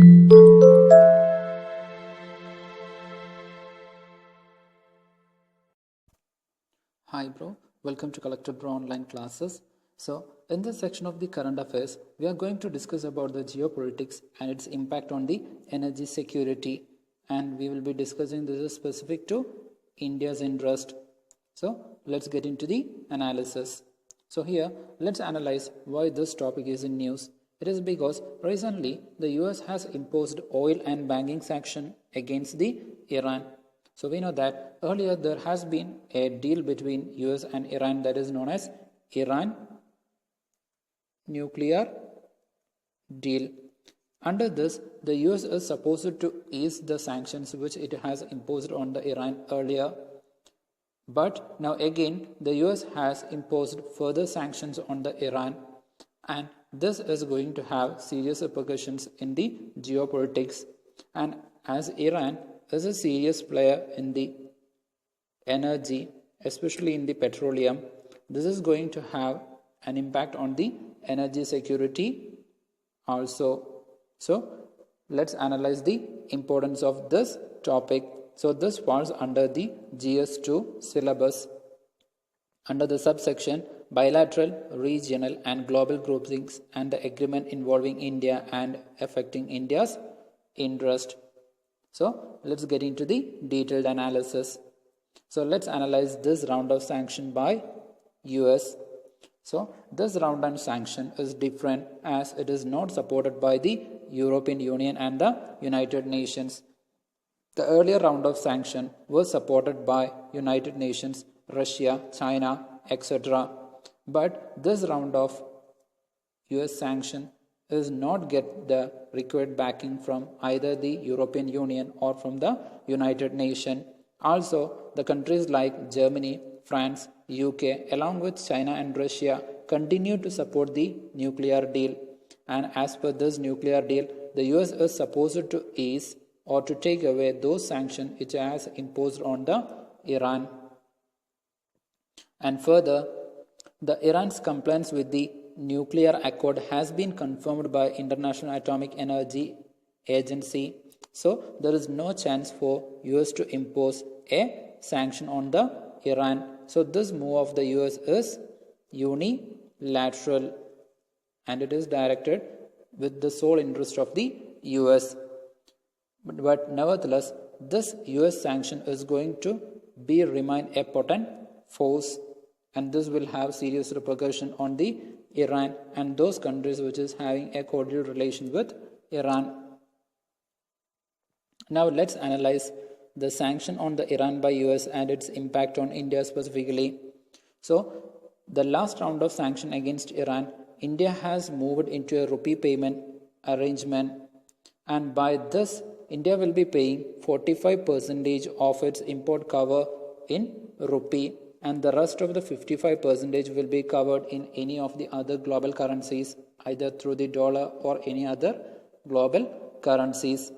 Hi bro, welcome to Collector Bro online classes. So in this section of the current affairs, we are going to discuss about the geopolitics and its impact on the energy security, and we will be discussing this is specific to India's interest. So let's get into the analysis. So here let's analyze why this topic is in news. It is because recently the US has imposed oil and banking sanction against the Iran. So we know that earlier there has been a deal between US and Iran that is known as Iran nuclear deal. Under this, the US is supposed to ease the sanctions which it has imposed on the Iran earlier. But now again, the US has imposed further sanctions on the Iran, and this is going to have serious repercussions in the geopolitics. And as Iran is a serious player in the energy, especially in the petroleum, this is going to have an impact on the energy security also. So let's analyze the importance of this topic. So this falls under the GS2 syllabus under the subsection bilateral, regional and global groupings and the agreement involving India and affecting India's interest. So let's get into the detailed analysis. So let's analyze this round of sanction by US. So this round of sanction is different as it is not supported by the European Union and the United Nations. The earlier round of sanction was supported by United Nations, Russia, China, etc. But this round of US sanction is not get the required backing from either the European Union or from the United Nations. Also, the countries like Germany, France, UK, along with China and Russia continue to support the nuclear deal. And as per this nuclear deal, the US is supposed to ease or to take away those sanctions which it has imposed on the Iran. And further, the Iran's compliance with the nuclear accord has been confirmed by International Atomic Energy Agency. So there is no chance for US to impose a sanction on the Iran. So this move of the US is unilateral and it is directed with the sole interest of the US. But nevertheless, this US sanction is going to remain a potent force, and this will have serious repercussion on the Iran and those countries which is having a cordial relations with Iran. Now let's analyze the sanction on the Iran by US and its impact on India specifically. So the last round of sanction against Iran, India has moved into a rupee payment arrangement, and by this India will be paying 45% of its import cover in rupee, and the rest of the 55% will be covered in any of the other global currencies, either through the dollar or any other global currencies.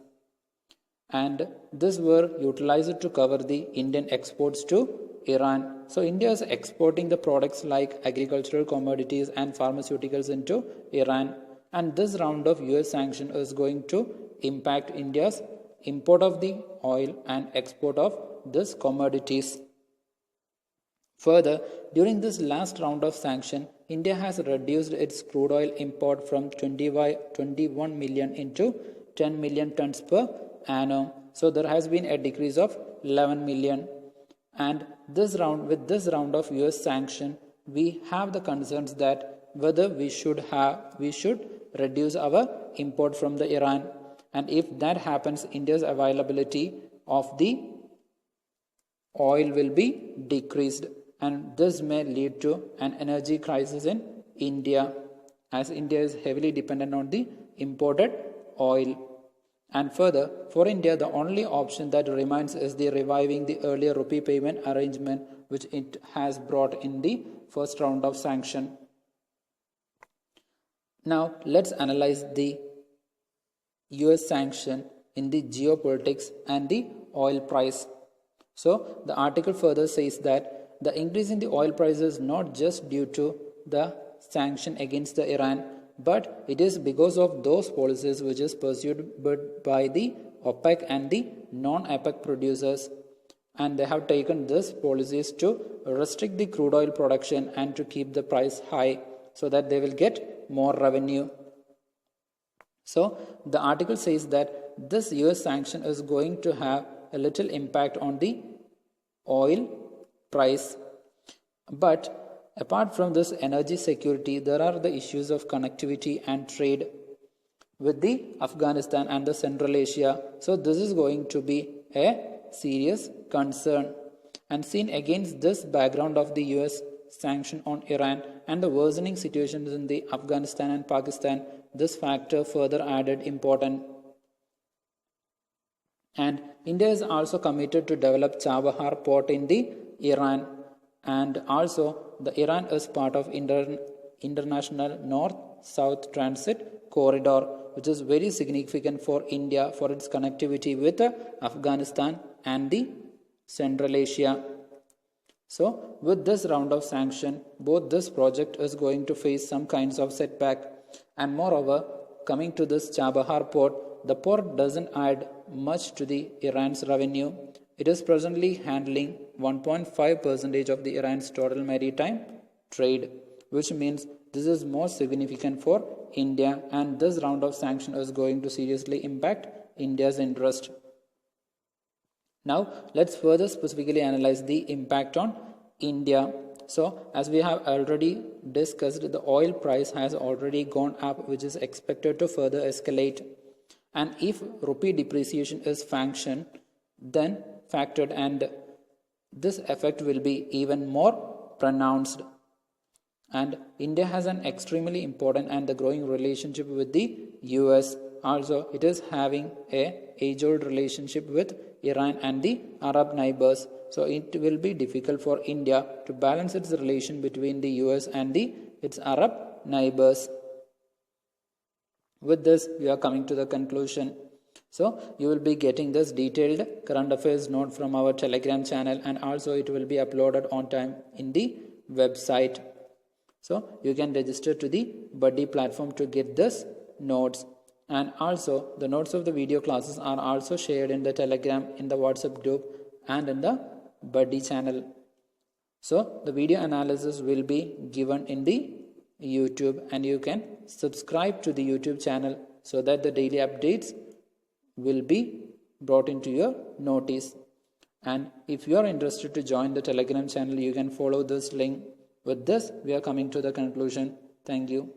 And this were utilized to cover the Indian exports to Iran. So India is exporting the products like agricultural commodities and pharmaceuticals into Iran, and this round of US sanction is going to impact India's import of the oil and export of these commodities. Further, during this last round of sanction, India has reduced its crude oil import from 21 million into 10 million tons per annum. So there has been a decrease of 11 million. And with this round of US sanction, we have the concerns that whether we should reduce our import from the Iran. And if that happens, India's availability of the oil will be decreased, and this may lead to an energy crisis in India, as India is heavily dependent on the imported oil. And further, for India, the only option that remains is the reviving the earlier rupee payment arrangement which it has brought in the first round of sanction. Now let's analyze the US sanction in the geopolitics and the oil price. So the article further says that the increase in the oil price is not just due to the sanction against the Iran, but it is because of those policies which is pursued by the OPEC and the non-OPEC producers, and they have taken these policies to restrict the crude oil production and to keep the price high so that they will get more revenue. So the article says that this US sanction is going to have a little impact on the oil price. But apart from this energy security, there are the issues of connectivity and trade with the Afghanistan and the Central Asia. So this is going to be a serious concern. And seen against this background of the US sanction on Iran and the worsening situations in the Afghanistan and Pakistan, this factor further added importance. And India is also committed to develop Chabahar port in the Iran, and also the Iran is part of international north-south transit corridor, which is very significant for India for its connectivity with Afghanistan and the Central Asia. So with this round of sanction, both this project is going to face some kinds of setback. And moreover, coming to this Chabahar port, the port doesn't add much to the Iran's revenue. It is presently handling 1.5% of the Iran's total maritime trade, which means this is more significant for India, and this round of sanction is going to seriously impact India's interest. Now, let's further specifically analyze the impact on India. So, as we have already discussed, the oil price has already gone up, which is expected to further escalate. And if rupee depreciation is factored, and this effect will be even more pronounced. And India has an extremely important and the growing relationship with the US. Also, it is having a age-old relationship with Iran and the Arab neighbors. So it will be difficult for India to balance its relation between the US and its Arab neighbors. With this, we are coming to the conclusion. So you will be getting this detailed current affairs note from our Telegram channel, and also it will be uploaded on time in the website. So you can register to the Buddy platform to get this notes. And also the notes of the video classes are also shared in the Telegram, in the WhatsApp group, and in the Buddy channel. So the video analysis will be given in the YouTube, and you can subscribe to the YouTube channel so that the daily updates will be brought into your notice. And if you are interested to join the Telegram channel, you can follow this link. With this, we are coming to the conclusion. Thank you.